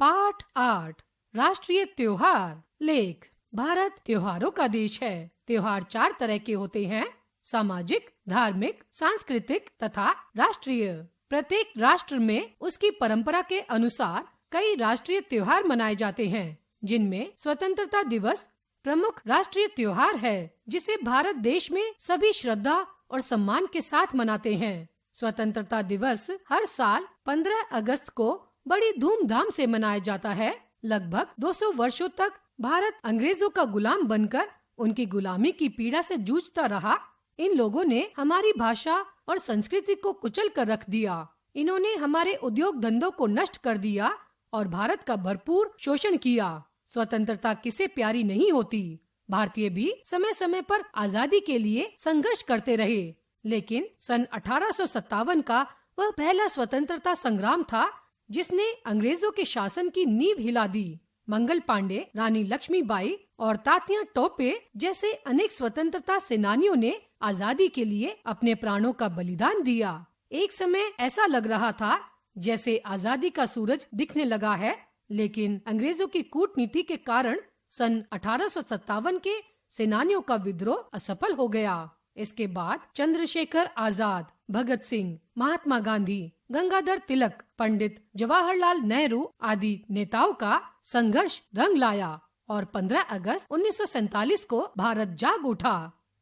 पाठ 8 राष्ट्रीय त्योहार। लेख। भारत त्योहारों का देश है। त्योहार 4 तरह के होते हैं: सामाजिक, धार्मिक, सांस्कृतिक तथा राष्ट्रीय। प्रत्येक राष्ट्र में उसकी परंपरा के अनुसार कई राष्ट्रीय त्योहार मनाए जाते हैं, जिनमें स्वतंत्रता दिवस प्रमुख राष्ट्रीय त्योहार है, जिसे भारत देश में सभी श्रद्धा और सम्मान के साथ मनाते हैं। स्वतंत्रता दिवस हर साल 15 अगस्त को बड़ी धूमधाम से मनाया जाता है। लगभग 200 वर्षों तक भारत अंग्रेजों का गुलाम बनकर उनकी गुलामी की पीड़ा से जूझता रहा। इन लोगों ने हमारी भाषा और संस्कृति को कुचल कर रख दिया। इन्होंने हमारे उद्योग धंधों को नष्ट कर दिया और भारत का भरपूर शोषण किया। स्वतंत्रता किसे प्यारी नहीं होती। भारतीय भी समय समय पर आजादी के लिए संघर्ष करते रहे, लेकिन सन 1857 का वह पहला स्वतंत्रता संग्राम था जिसने अंग्रेजों के शासन की नींव हिला दी। मंगल पांडे, रानी लक्ष्मीबाई और तात्या टोपे जैसे अनेक स्वतंत्रता सेनानियों ने आजादी के लिए अपने प्राणों का बलिदान दिया। एक समय ऐसा लग रहा था जैसे आजादी का सूरज दिखने लगा है, लेकिन अंग्रेजों की कूटनीति के कारण सन 1857 के सेनानियों का विद्रोह असफल हो गया। इसके बाद चंद्रशेखर आजाद, भगत सिंह, महात्मा गांधी, गंगाधर तिलक, पंडित जवाहरलाल नेहरू आदि नेताओं का संघर्ष रंग लाया और 15 अगस्त 1947 को भारत जाग उठा।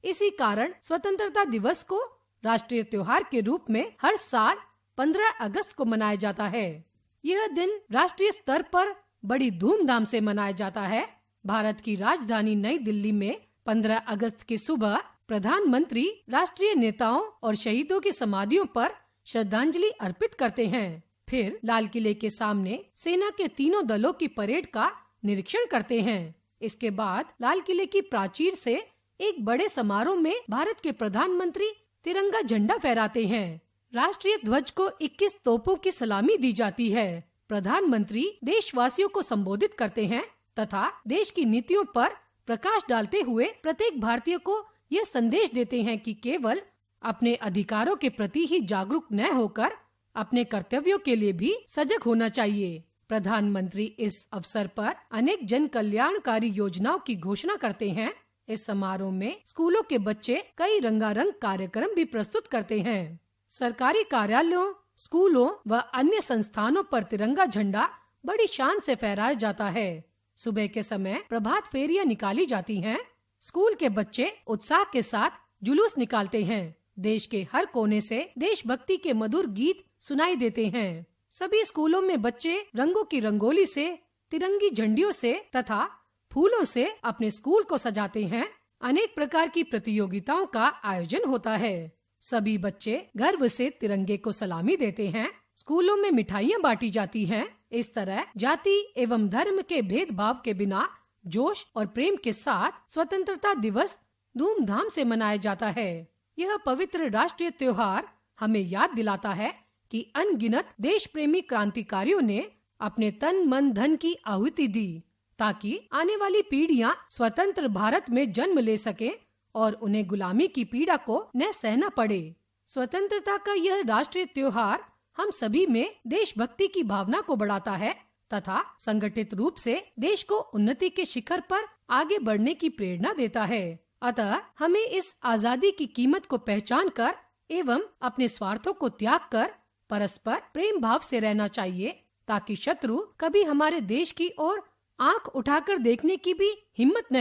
इसी कारण स्वतंत्रता दिवस को राष्ट्रीय त्योहार के रूप में हर साल 15 अगस्त को मनाया जाता है। यह दिन राष्ट्रीय स्तर पर बड़ी धूमधाम से मनाया जाता है। भारत की राजधानी नई दिल्ली में 15 अगस्त की सुबह प्रधानमंत्री राष्ट्रीय नेताओं और शहीदों की समाधियों पर श्रद्धांजलि अर्पित करते हैं। फिर लाल किले के सामने सेना के तीनों दलों की परेड का निरीक्षण करते हैं। इसके बाद लाल किले की प्राचीर से एक बड़े समारोह में भारत के प्रधानमंत्री तिरंगा झंडा फहराते हैं। राष्ट्रीय ध्वज को 21 तोपों की सलामी दी जाती है। प्रधानमंत्री देशवासियों को संबोधित करते हैं तथा देश की नीतियों पर प्रकाश डालते हुए प्रत्येक भारतीय को यह संदेश देते हैं कि केवल अपने अधिकारों के प्रति ही जागरूक न होकर अपने कर्तव्यों के लिए भी सजग होना चाहिए। प्रधानमंत्री इस अवसर पर अनेक जन कल्याणकारी योजनाओं की घोषणा करते हैं। इस समारोह में स्कूलों के बच्चे कई रंगारंग कार्यक्रम भी प्रस्तुत करते हैं। सरकारी कार्यालयों, स्कूलों व अन्य संस्थानों पर तिरंगा झंडा बड़ी शान से फहराया जाता है। सुबह के समय प्रभात फेरियां निकाली जाती हैं। स्कूल के बच्चे उत्साह के साथ जुलूस निकालते हैं। देश के हर कोने से देशभक्ति के मधुर गीत सुनाई देते हैं। सभी स्कूलों में बच्चे रंगों की रंगोली से, तिरंगी झंडियों से तथा फूलों से अपने स्कूल को सजाते हैं। अनेक प्रकार की प्रतियोगिताओं का आयोजन होता है। सभी बच्चे गर्व से तिरंगे को सलामी देते हैं। स्कूलों में मिठाइयाँ बांटी जाती हैं। इस तरह जाति एवं धर्म के भेदभाव के बिना जोश और प्रेम के साथ स्वतंत्रता दिवस धूमधाम से मनाया जाता है। यह पवित्र राष्ट्रीय त्योहार हमें याद दिलाता है कि अनगिनत देश प्रेमी क्रांतिकारियों ने अपने तन मन धन की आहुति दी ताकि आने वाली पीढ़ियां स्वतंत्र भारत में जन्म ले सकें और उन्हें गुलामी की पीड़ा को न सहना पड़े। स्वतंत्रता का यह राष्ट्रीय त्योहार हम सभी में देशभक्ति की भावना को बढ़ाता है तथा संगठित रूप से देश को उन्नति के शिखर पर आगे बढ़ने की प्रेरणा देता है। अतः हमें इस आजादी की कीमत को पहचान कर एवं अपने स्वार्थों को त्याग कर परस्पर प्रेम भाव से रहना चाहिए, ताकि शत्रु कभी हमारे देश की ओर आंख उठाकर देखने की भी हिम्मत न